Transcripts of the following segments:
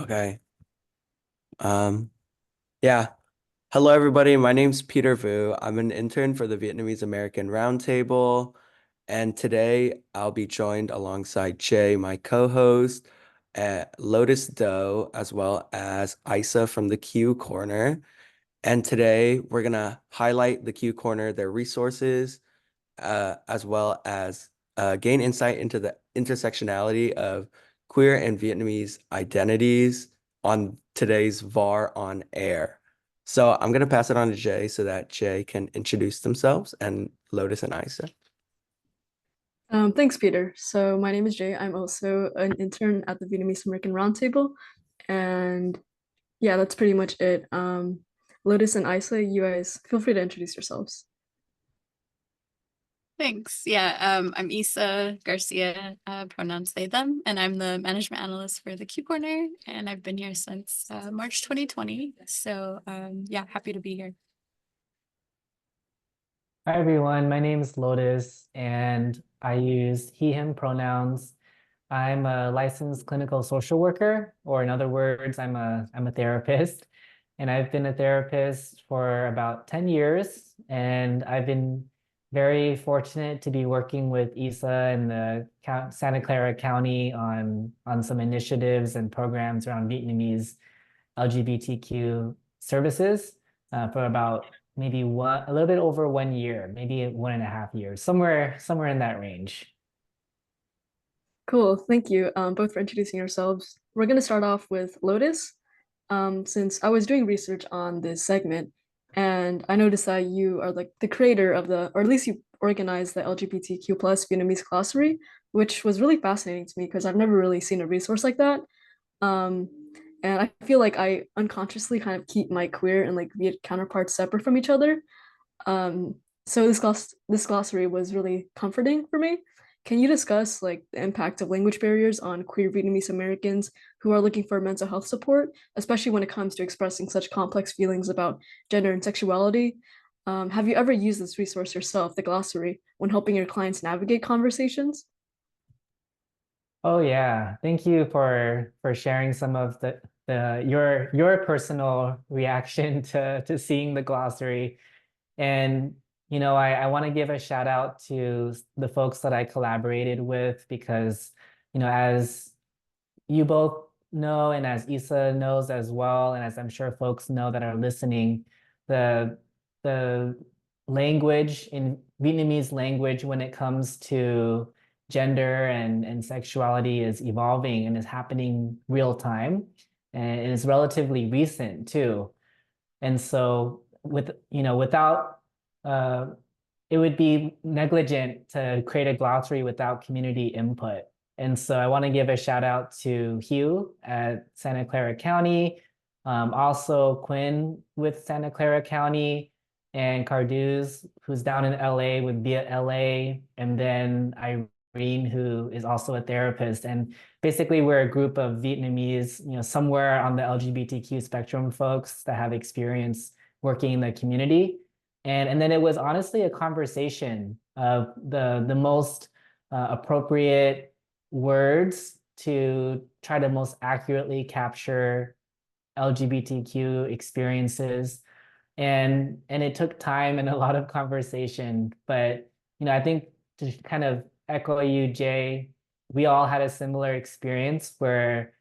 Okay. Um, yeah. Hello, everybody. My name's Peter Vu. I'm an intern for the Vietnamese American Roundtable. And today I'll be joined alongside Jay, my co-host, Lotus Doe, as well as Isa from the Q Corner. And today we're going to highlight the Q Corner, their resources, as well as gain insight into the intersectionality of queer and Vietnamese identities on today's VAR on air. So I'm going to pass it on to Jay so that Jay can introduce themselves and Lotus and Isa. Thanks, Peter. So my name is Jay. I'm also an intern at the Vietnamese American Roundtable. And yeah, that's pretty much it. Lotus and Isa, you guys feel free to introduce yourselves. Thanks. Yeah, I'm Isa Garcia, pronouns they, them, and I'm the management analyst for the Q Corner, and I've been here since March 2020. So yeah, happy to be here. Hi everyone, my name is Lotus and I use he, him pronouns. I'm a licensed clinical social worker, or in other words, I'm a therapist. And I've been a therapist for about 10 years, and I've been very fortunate to be working with Isa and the Santa Clara County on some initiatives and programs around Vietnamese LGBTQ services for about maybe a little bit over 1 year, maybe 1.5 years, somewhere in that range. Cool. Thank you, both for introducing yourselves. We're going to start off with Lotus, since I was doing research on this segment, and I noticed that you are like the creator of or at least you organized the LGBTQ plus Vietnamese glossary, which was really fascinating to me because I've never really seen a resource like that. Um, and I feel like I unconsciously kind of keep my queer and like Viet counterparts separate from each other. Um, so this glossary was really comforting for me. Can you discuss like the impact of language barriers on queer Vietnamese Americans who are looking for mental health support, especially when it comes to expressing such complex feelings about gender and sexuality? Have you ever used this resource yourself, the glossary, when helping your clients navigate conversations? Oh yeah, thank you for sharing some of your personal reaction to seeing the glossary. And I want to give a shout out to the folks that I collaborated with because, as you both know, and as Issa knows as well, and as I'm sure folks know that are listening, the the language in Vietnamese language when it comes to gender and sexuality is evolving and is happening real time, and it is relatively recent too. And so without uh, it would be negligent to create a glossary without community input. And so I want to give a shout out to Hugh at Santa Clara County, also Quinn with Santa Clara County, and Carduz, who's down in LA with Via LA, and then Irene, who is also a therapist. And basically, we're a group of Vietnamese, somewhere on the LGBTQ spectrum folks that have experience working in the community. And then it was honestly a conversation of the most appropriate words to try to most accurately capture LGBTQ experiences. And it took time and a lot of conversation. But I think to kind of echo you, Jay, we all had a similar experience where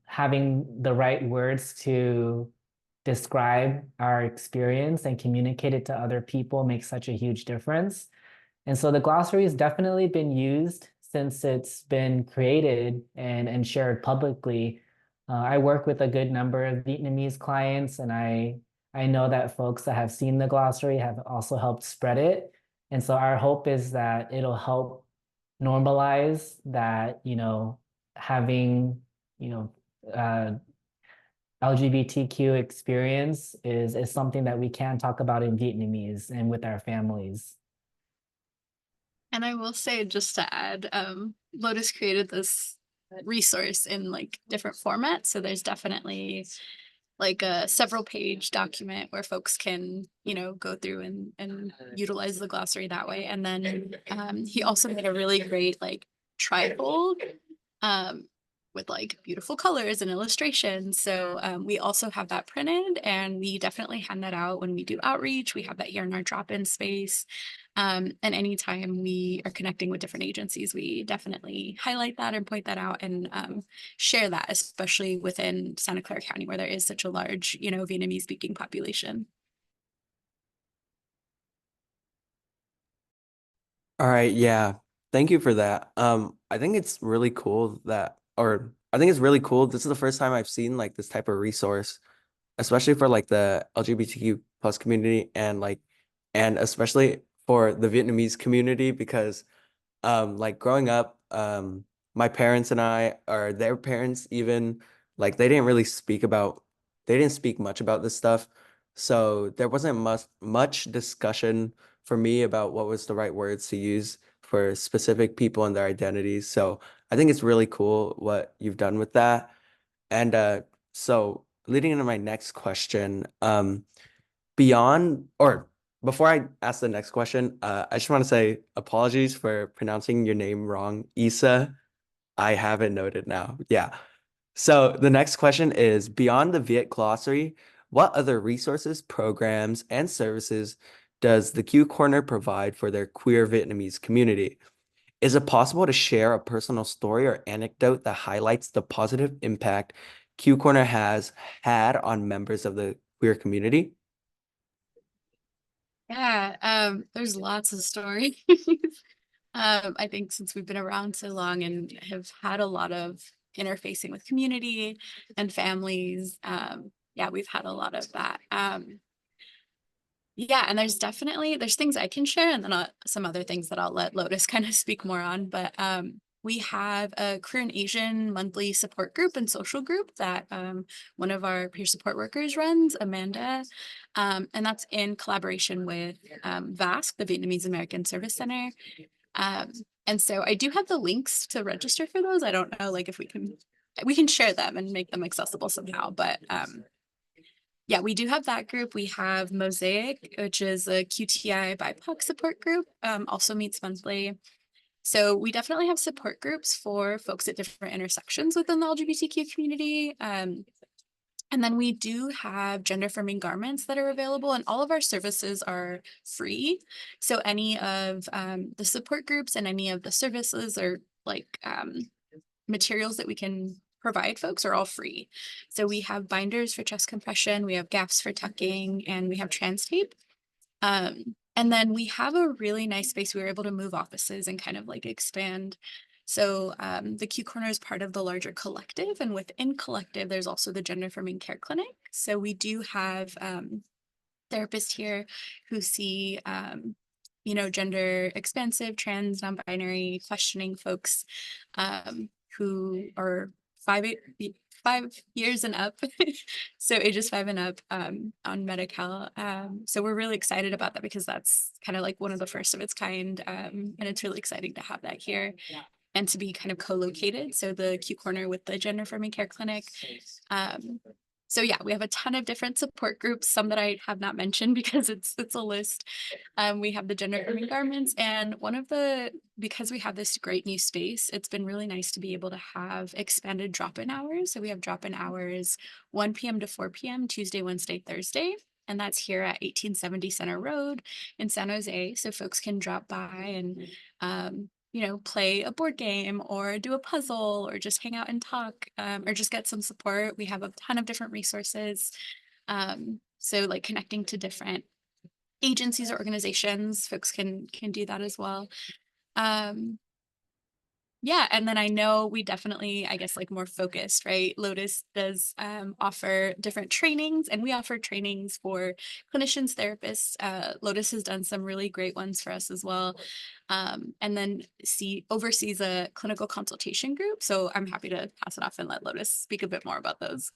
having the right words to describe our experience and communicate it to other people makes such a huge difference. And so the glossary has definitely been used since it's been created and shared publicly. I work with a good number of Vietnamese clients, and I know that folks that have seen the glossary have also helped spread it. And so our hope is that it'll help normalize that, having, LGBTQ experience is something that we can talk about in Vietnamese and with our families. And I will say, just to add, Lotus created this resource in like different formats. So there's definitely like a several page document where folks can, go through and utilize the glossary that way. And then he also made a really great like trifold. Um, with like beautiful colors and illustrations. So we also have that printed, and we definitely hand that out when we do outreach. We have that here in our drop-in space. And anytime we are connecting with different agencies, we definitely highlight that and point that out and share that, especially within Santa Clara County, where there is such a large, Vietnamese speaking population. All right, yeah. Thank you for that. I think it's really cool that, or I think it's really cool. This is the first time I've seen like this type of resource, especially for like the LGBTQ plus community and especially for the Vietnamese community because like growing up, my parents and I, or their parents even, like they didn't speak much about this stuff. So there wasn't much discussion for me about what was the right words to use for specific people and their identities. So I think it's really cool what you've done with that. And so leading into my next question, beyond or before I ask the next question, I just want to say apologies for pronouncing your name wrong, Issa. I have it noted now. Yeah. So the next question is, beyond the Viet glossary, what other resources, programs, and services does the Q Corner provide for their queer Vietnamese community? Is it possible to share a personal story or anecdote that highlights the positive impact Q Corner has had on members of the queer community? Yeah, there's lots of stories. I think since we've been around so long and have had a lot of interfacing with community and families, yeah, we've had a lot of that. Yeah, and there's things I can share, and then some other things that I'll let Lotus kind of speak more on. But we have a Queer and Asian monthly support group and social group that one of our peer support workers runs, Amanda, and that's in collaboration with VASC, the Vietnamese American Service Center. Um, and so I do have the links to register for those. I don't know, like if we can share them and make them accessible somehow, but yeah, we do have that group. We have Mosaic, which is a QTI BIPOC support group, also meets monthly. So we definitely have support groups for folks at different intersections within the LGBTQ community. And then we do have gender affirming garments that are available, and all of our services are free. So any of the support groups and any of the services or like materials that we can provide folks are all free. So we have binders for chest compression, we have gaps for tucking, and we have trans tape. And then we have a really nice space. We were able to move offices and kind of like expand. So the Q Corner is part of the larger collective, and within collective, there's also the gender affirming care clinic. So we do have therapists here who see gender expansive, trans, non-binary, questioning folks who are 5 years and up, so ages 5 and up on Medi-Cal. So we're really excited about that because that's kind of like one of the first of its kind, and it's really exciting to have that here and to be kind of co-located. So the Q Corner with the gender affirming care clinic. So yeah, we have a ton of different support groups, some that I have not mentioned because it's a list. We have the gender affirming garments, and because we have this great new space, it's been really nice to be able to have expanded drop-in hours. So we have drop-in hours 1 p.m. to 4 p.m. Tuesday, Wednesday, Thursday. And that's here at 1870 Center Road in San Jose. So folks can drop by and play a board game or do a puzzle or just hang out and talk, or just get some support. We have a ton of different resources. So like connecting to different agencies or organizations, folks can do that as well. Yeah, and then I know we definitely, I guess, like more focused, right? Lotus does offer different trainings, and we offer trainings for clinicians, therapists. Lotus has done some really great ones for us as well. And then oversees a clinical consultation group. So I'm happy to pass it off and let Lotus speak a bit more about those.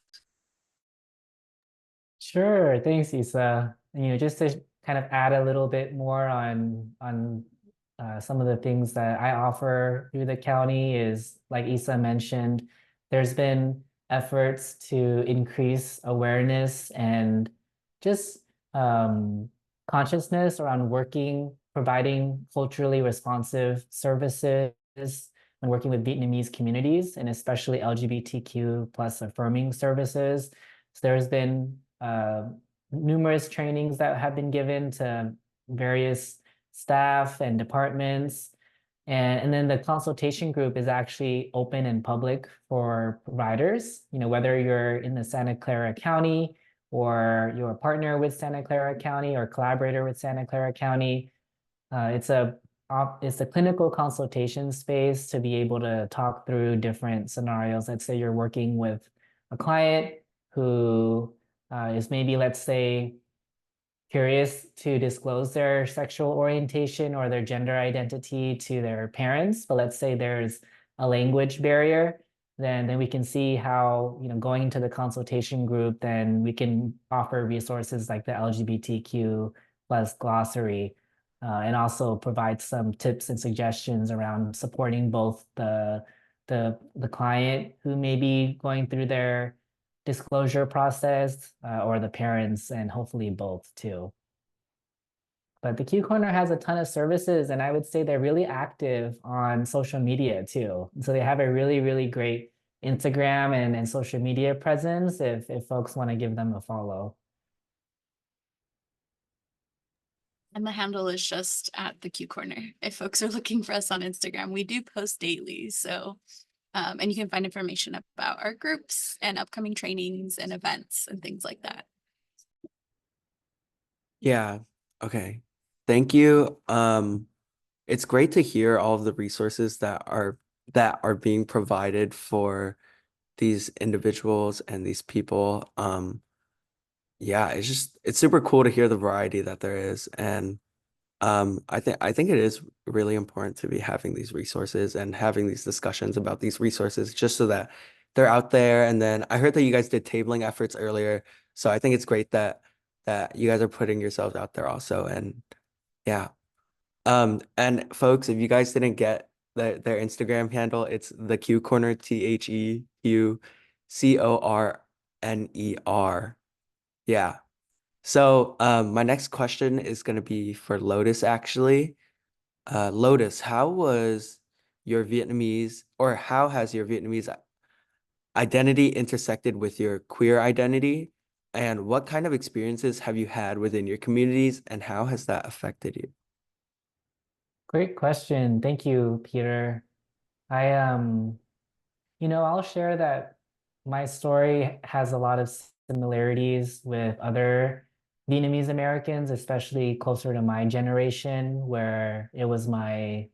Sure, thanks, Isa. Just to kind of add a little bit more on some of the things that I offer through the county is, like Isa mentioned, there's been efforts to increase awareness and just consciousness around providing culturally responsive services when working with Vietnamese communities and especially LGBTQ plus affirming services. So there's been numerous trainings that have been given to various staff and departments. And then the consultation group is actually open and public for providers, whether you're in the Santa Clara County or you're a partner with Santa Clara County or collaborator with Santa Clara County. It's a clinical consultation space to be able to talk through different scenarios. Let's say you're working with a client who is maybe, let's say, curious to disclose their sexual orientation or their gender identity to their parents, but let's say there's a language barrier, then we can see how, going into the consultation group, then we can offer resources like the LGBTQ plus glossary, and also provide some tips and suggestions around supporting both the client who may be going through their disclosure process, or the parents, and hopefully both too. But the Q Corner has a ton of services, and I would say they're really active on social media too. So they have a really, really great Instagram and social media presence if folks want to give them a follow. And the handle is just at the Q Corner. If folks are looking for us on Instagram, we do post daily. So, and you can find information about our groups and upcoming trainings and events and things like that. Yeah. Okay. Thank you. It's great to hear all of the resources that are being provided for these individuals and these people. Yeah, it's super cool to hear the variety that there is. And I think it is really important to be having these resources and having these discussions about these resources just so that they're out there. And then I heard that you guys did tabling efforts earlier. So I think it's great that you guys are putting yourselves out there also. And yeah. And folks, if you guys didn't get their Instagram handle, it's the Q Corner, TheQCorner. Yeah. So my next question is going to be for Lotus, actually. Lotus, how has your Vietnamese identity intersected with your queer identity? And what kind of experiences have you had within your communities, and how has that affected you? Great question. Thank you, Peter. I'll share that my story has a lot of similarities with other Vietnamese Americans, especially closer to my generation, where it was my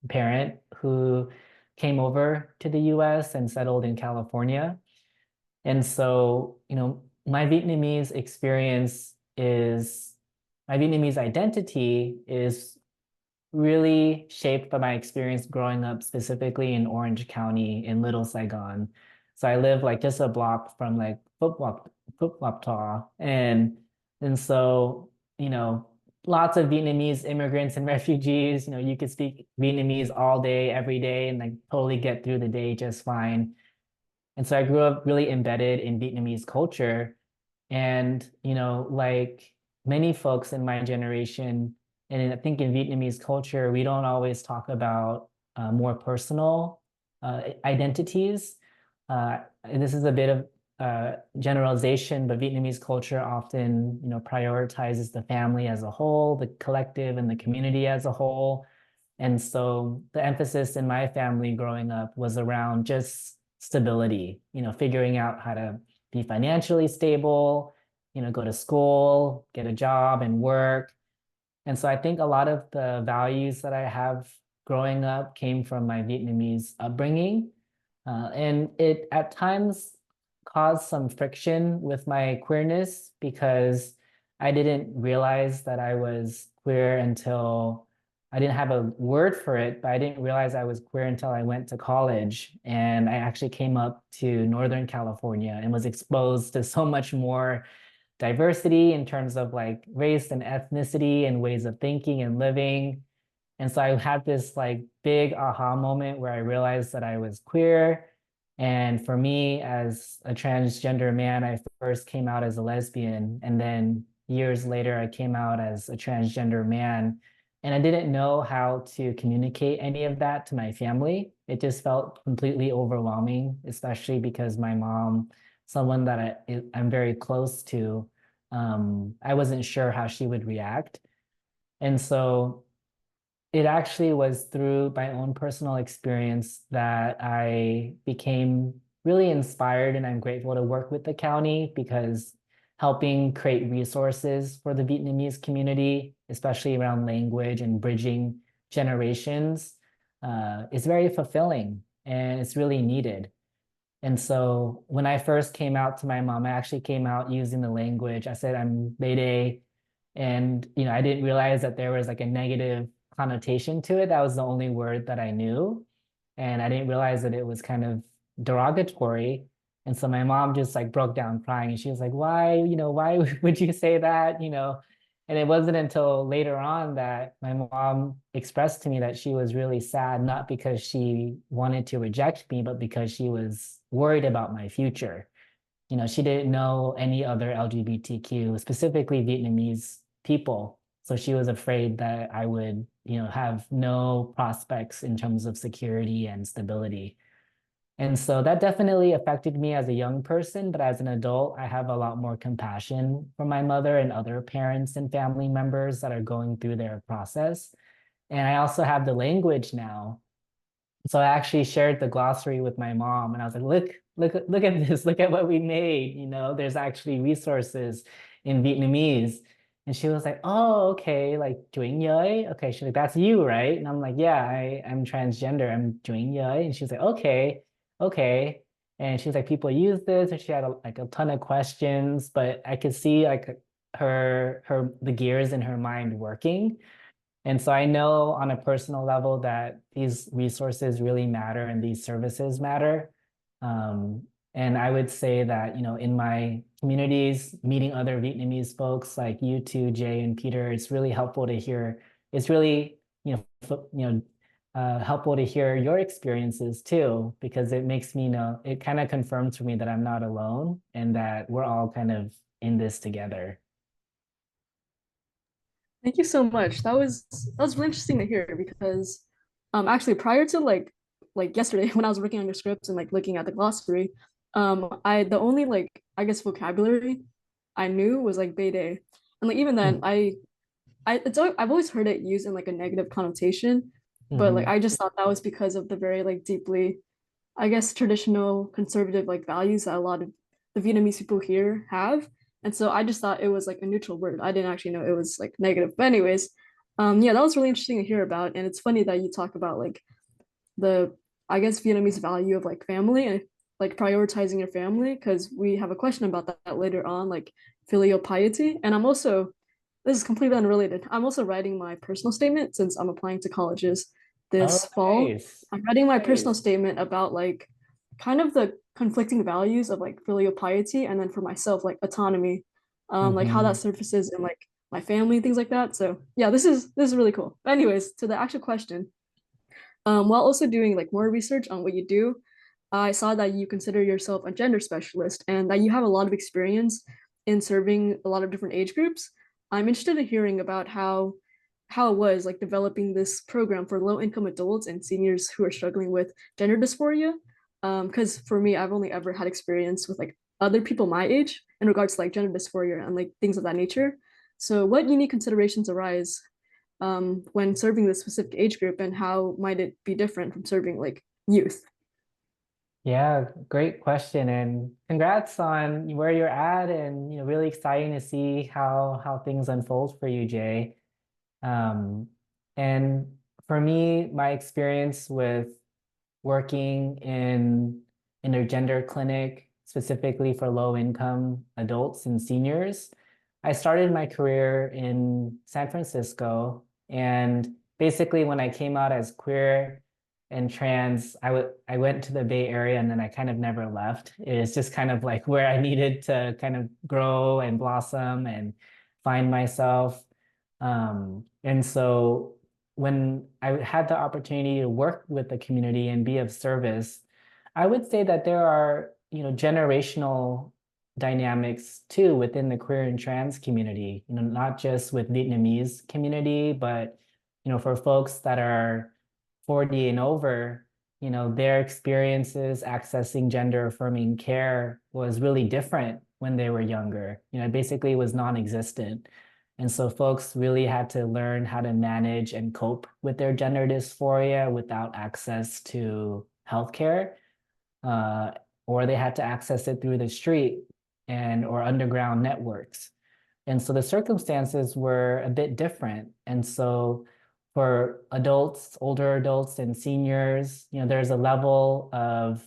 parent who came over to the US and settled in California. And so, my Vietnamese identity is really shaped by my experience growing up specifically in Orange County in Little Saigon. So I live like just a block from like Phuoc Tho. And so, lots of Vietnamese immigrants and refugees, you could speak Vietnamese all day, every day, and like totally get through the day just fine. And so I grew up really embedded in Vietnamese culture. And, like many folks in my generation, and I think in Vietnamese culture, we don't always talk about more personal identities. And this is a bit of generalization, but Vietnamese culture often, prioritizes the family as a whole, the collective and the community as a whole. And so the emphasis in my family growing up was around just stability, figuring out how to be financially stable, go to school, get a job and work. And so I think a lot of the values that I have growing up came from my Vietnamese upbringing. And it at times caused some friction with my queerness because I didn't realize that I was queer until I didn't have a word for it, but I didn't realize I was queer until I went to college. And I actually came up to Northern California and was exposed to so much more diversity in terms of like race and ethnicity and ways of thinking and living. And so I had this like big aha moment where I realized that I was queer. And for me, as a transgender man, I first came out as a lesbian. And then years later, I came out as a transgender man. And I didn't know how to communicate any of that to my family. It just felt completely overwhelming, especially because my mom, someone that I'm very close to, I wasn't sure how she would react. And so it actually was through my own personal experience that I became really inspired, and I'm grateful to work with the county because helping create resources for the Vietnamese community, especially around language and bridging generations, is very fulfilling and it's really needed. And so when I first came out to my mom, I actually came out using the language. I said, I'm Bede. And, I didn't realize that there was like a negative connotation to it. That was the only word that I knew. And I didn't realize that it was kind of derogatory. And so my mom just like broke down crying and she was like, why would you say that? And it wasn't until later on that my mom expressed to me that she was really sad, not because she wanted to reject me, but because she was worried about my future. She didn't know any other LGBTQ, specifically Vietnamese people. So she was afraid that I would, have no prospects in terms of security and stability. And so that definitely affected me as a young person, but as an adult, I have a lot more compassion for my mother and other parents and family members that are going through their process. And I also have the language now. So I actually shared the glossary with my mom and I was like, look at this, look at what we made. There's actually resources in Vietnamese. And she was like, oh, okay, like Nguyen Yeoi. Okay, she's like, that's you, right? And I'm like, yeah, I'm transgender. I'm Nguyen Yeoi. And she's like, okay. And she's like, people use this, and she had like a ton of questions, but I could see like the gears in her mind working. And so I know on a personal level that these resources really matter and these services matter. Um, and I would say that, in my communities, meeting other Vietnamese folks like you two, Jay and Peter, it's really helpful to hear. It's really, helpful to hear your experiences too, because it makes me know, it kind of confirms for me that I'm not alone and that we're all kind of in this together. Thank you so much. That was really interesting to hear because actually prior to like yesterday when I was working on your scripts and like looking at the glossary, I the only like I guess vocabulary I knew was like bede. And like even then I've always heard it used in like a negative connotation, but like Mhm. I just thought that was because of the very like deeply I guess traditional conservative like values that a lot of the Vietnamese people here have. And so I just thought it was like a neutral word. I didn't actually know it was like negative. But anyways, yeah, that was really interesting to hear about. And it's funny that you talk about like the I guess Vietnamese value of like family and like prioritizing your family because we have a question about that later on, like filial piety. And I'm also this is completely unrelated. I'm also writing my personal statement since I'm applying to colleges this Oh, fall. nice. I'm writing my personal statement about like kind of the conflicting values of like filial piety and then for myself like autonomy, like how that Mhm. surfaces in like my family things like that. So yeah, this is really cool. But anyways, to the actual question, while also doing like more research on what you do, I saw that you consider yourself a gender specialist and that you have a lot of experience in serving a lot of different age groups. I'm interested in hearing about how it was like developing this program for low income adults and seniors who are struggling with gender dysphoria. Because for me, I've only ever had experience with like other people my age in regards to like gender dysphoria and like things of that nature. So, what unique considerations arise when serving this specific age group, and how might it be different from serving like youth? Yeah, great question. And congrats on where you're at and really exciting to see how things unfold for you, Jay. Um, and for me, my experience with working in intergender clinic, specifically for low income adults and seniors. I started my career in San Francisco, and basically when I came out as queer and trans, I went to the Bay Area and then I kind of never left. It's just kind of like where I needed to kind of grow and blossom and find myself. And so when I had the opportunity to work with the community and be of service, I would say that there are, generational dynamics too within the queer and trans community, not just with Vietnamese community, but for folks that are 40 and over, their experiences accessing gender affirming care was really different when they were younger. It basically was non-existent. And so folks really had to learn how to manage and cope with their gender dysphoria without access to healthcare, uh, or they had to access it through the street and or underground networks. And so the circumstances were a bit different. And so for adults, older adults and seniors, there's a level of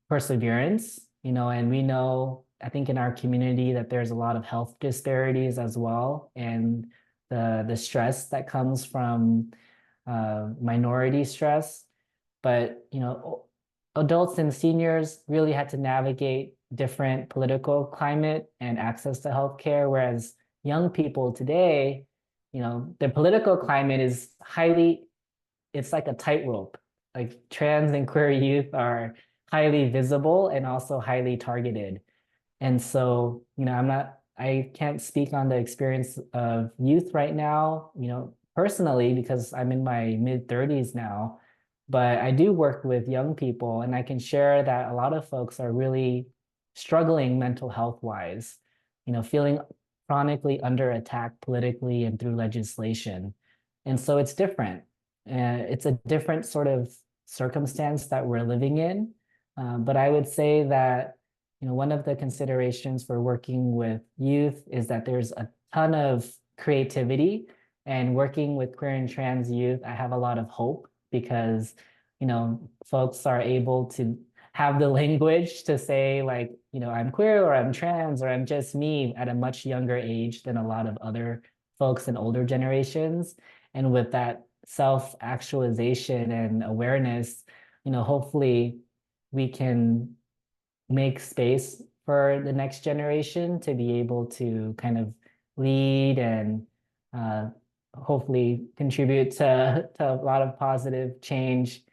perseverance, and we know, I think in our community that there's a lot of health disparities as well. And the stress that comes from minority stress. But, adults and seniors really had to navigate different political climate and access to healthcare, whereas young people today, their political climate is it's like a tightrope. Like trans and queer youth are highly visible and also highly targeted. And so, I can't speak on the experience of youth right now, personally, because I'm in my mid 30s now, but I do work with young people, and I can share that a lot of folks are really struggling mental health wise, feeling chronically under attack politically and through legislation. And so it's different. It's a different sort of circumstance that we're living in. But I would say that one of the considerations for working with youth is that there's a ton of creativity, and working with queer and trans youth, I have a lot of hope because, folks are able to have the language to say like, I'm queer or I'm trans or I'm just me at a much younger age than a lot of other folks in older generations. And with that self-actualization and awareness, hopefully we can make space for the next generation to be able to kind of lead and hopefully contribute to a lot of positive change.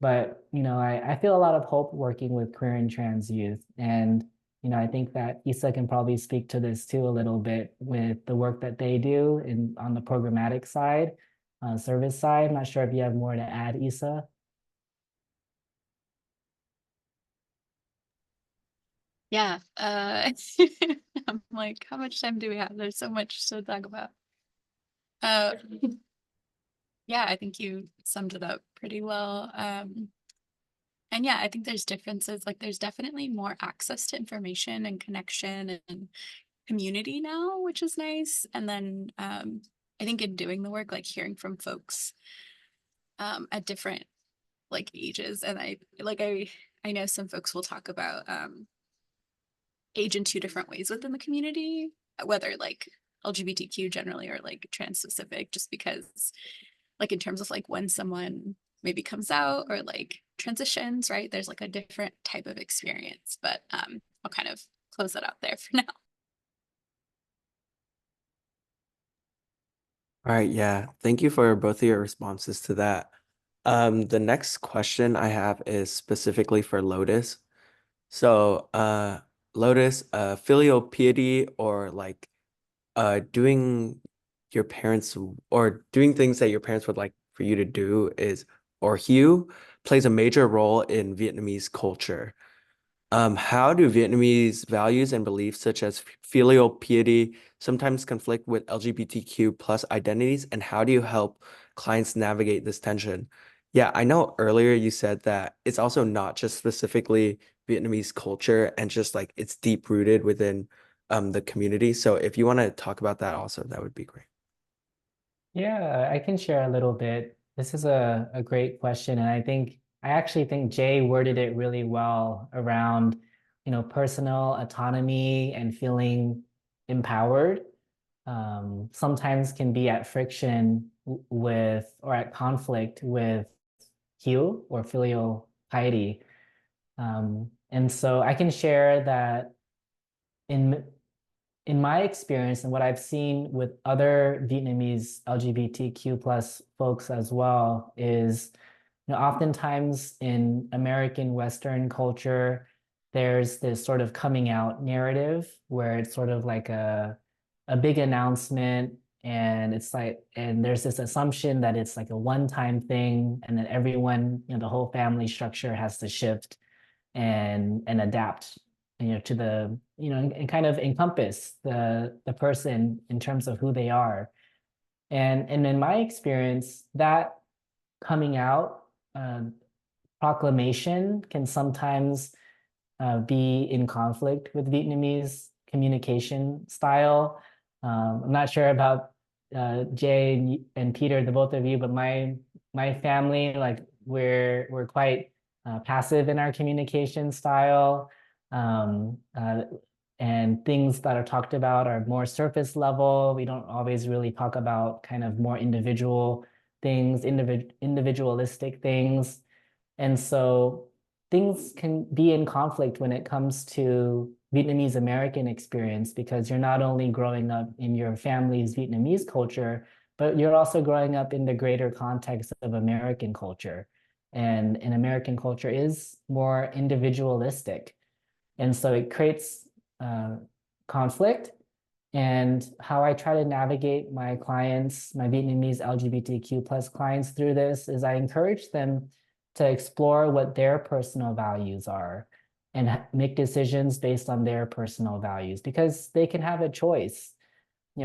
But, I feel a lot of hope working with queer and trans youth. And, I think that Issa can probably speak to this too a little bit with the work that they do on the programmatic side, service side. I'm not sure if you have more to add, Issa. Yeah. I'm like, how much time do we have? There's so much to talk about. Uh, yeah, I think you summed it up pretty well. And yeah, I think there's differences. Like there's definitely more access to information and connection and community now, which is nice. And then I think in doing the work, like hearing from folks at different like ages. And I know some folks will talk about age in two different ways within the community, whether like LGBTQ generally or like trans specific, just because like in terms of like when someone maybe comes out or like transitions, right? There's like a different type of experience, but I'll kind of close that out there for now. All right, yeah. Thank you for both of your responses to that. The next question I have is specifically for Lotus. So, Lotus, filial piety or like doing your parents or doing things that your parents would like for you to do is or Hugh plays a major role in Vietnamese culture. How do Vietnamese values and beliefs such as filial piety sometimes conflict with LGBTQ plus identities, and how do you help clients navigate this tension? Yeah, I know earlier you said that it's also not just specifically Vietnamese culture and just like it's deep rooted within the community. So if you want to talk about that also, that would be great. Yeah, I can share a little bit. This is a great question. And I actually think Jay worded it really well around, personal autonomy and feeling empowered. Sometimes can be at friction with or at conflict with Hugh or filial piety. And so I can share that in in my experience and what I've seen with other Vietnamese LGBTQ plus folks as well is, oftentimes in American Western culture, there's this sort of coming out narrative where it's sort of like a big announcement And it's like, and there's this assumption that it's like a one-time thing, and then everyone, the whole family structure has to shift and adapt, to the, and kind of encompass the person in terms of who they are. And in my experience, that coming out proclamation can sometimes be in conflict with Vietnamese communication style. I'm not sure about Jay and Peter, the both of you, but my family, like we're quite passive in our communication style. Um, uh, and things that are talked about are more surface level. We don't always really talk about kind of more individual things, individualistic things. And so things can be in conflict when it comes to Vietnamese American experience, because you're not only growing up in your family's Vietnamese culture, but you're also growing up in the greater context of American culture. And American culture is more individualistic. And so it creates conflict. And how I try to navigate my clients, my Vietnamese LGBTQ plus clients through this is I encourage them to explore what their personal values are and make decisions based on their personal values, because they can have a choice.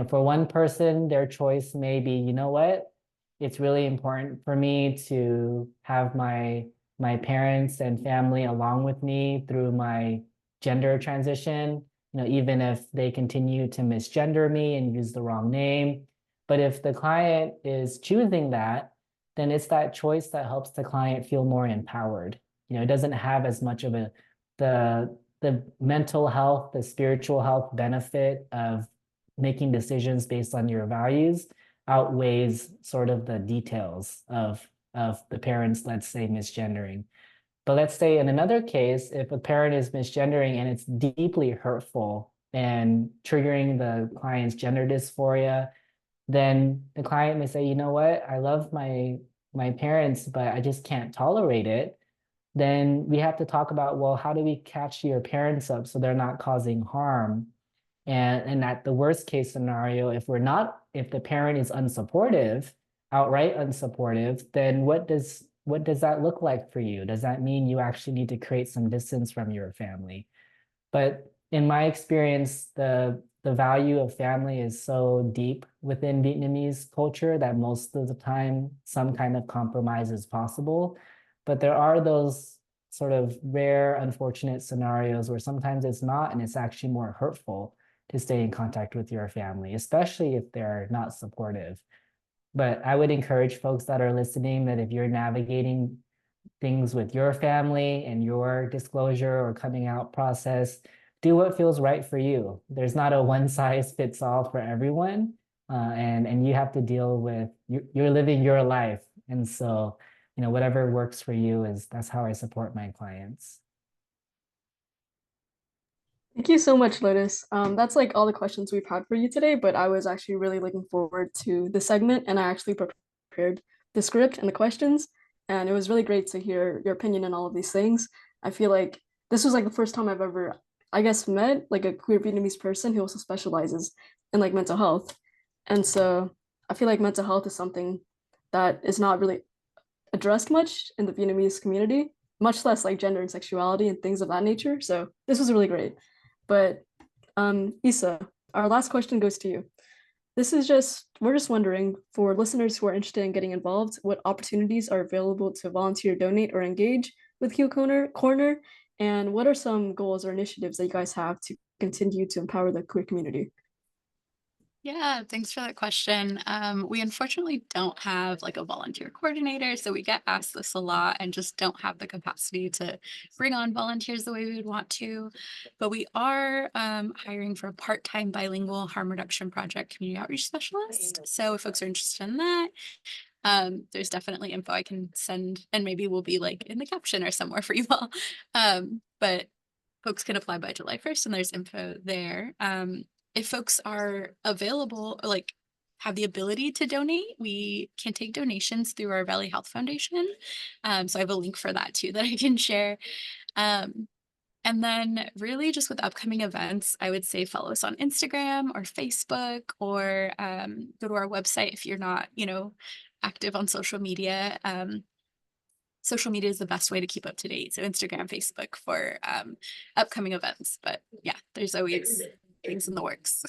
For one person, their choice may be, you know what, it's really important for me to have my parents and family along with me through my gender transition, even if they continue to misgender me and use the wrong name. But if the client is choosing that, then it's that choice that helps the client feel more empowered. It doesn't have as much of the mental health, the spiritual health benefit of making decisions based on your values outweighs sort of the details of the parents, let's say, misgendering. But let's say in another case, if a parent is misgendering and it's deeply hurtful and triggering the client's gender dysphoria, then the client may say, you know what, I love my parents, but I just can't tolerate it. Then we have to talk about, well, how do we catch your parents up so they're not causing harm? And at the worst case scenario, if the parent is unsupportive, outright unsupportive, then what does that look like for you? Does that mean you actually need to create some distance from your family? But in my experience, the value of family is so deep within Vietnamese culture that most of the time some kind of compromise is possible. But there are those sort of rare, unfortunate scenarios where sometimes it's not, and it's actually more hurtful to stay in contact with your family, especially if they're not supportive. But I would encourage folks that are listening that if you're navigating things with your family and your disclosure or coming out process, do what feels right for you. There's not a one size fits all for everyone. And you have to deal with, you're living your life. And so, whatever works for you that's how I support my clients. Thank you so much, Lotus. That's like all the questions we've had for you today, but I was actually really looking forward to the segment, and I actually prepared the script and the questions, and it was really great to hear your opinion on all of these things. I feel like this was like the first time I've ever, I guess, met like a queer Vietnamese person who also specializes in like mental health. And so I feel like mental health is something that is not really addressed much in the Vietnamese community, much less like gender and sexuality and things of that nature. So this was really great. But Isa, our last question goes to you. We're just wondering, for listeners who are interested in getting involved, what opportunities are available to volunteer, donate, or engage with Q Corner, and what are some goals or initiatives that you guys have to continue to empower the queer community? Yeah, thanks for that question. We unfortunately don't have like a volunteer coordinator, so we get asked this a lot and just don't have the capacity to bring on volunteers the way we would want to. But we are hiring for a part-time bilingual harm reduction project community outreach specialist. So if folks are interested in that, there's definitely info I can send, and maybe we'll be like in the caption or somewhere for you all. But folks can apply by July 1st, and there's info there. If folks are available, or like have the ability to donate, we can take donations through our Valley Health Foundation. So I have a link for that too that I can share. And then really just with upcoming events, I would say follow us on Instagram or Facebook, or go to our website if you're not, active on social media. Social media is the best way to keep up to date. So Instagram, Facebook for upcoming events. But yeah, there's always things in the works.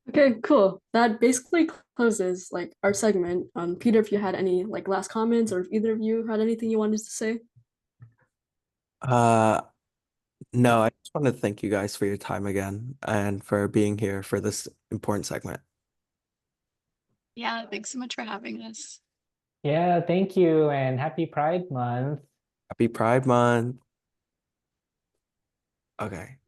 Okay, cool. That basically closes like our segment. Peter, if you had any like last comments, or if either of you had anything you wanted to say. Uh, no, I just want to thank you guys for your time again and for being here for this important segment. Yeah, thanks so much for having us. Yeah, thank you, and happy Pride Month. Happy Pride Month. Okay.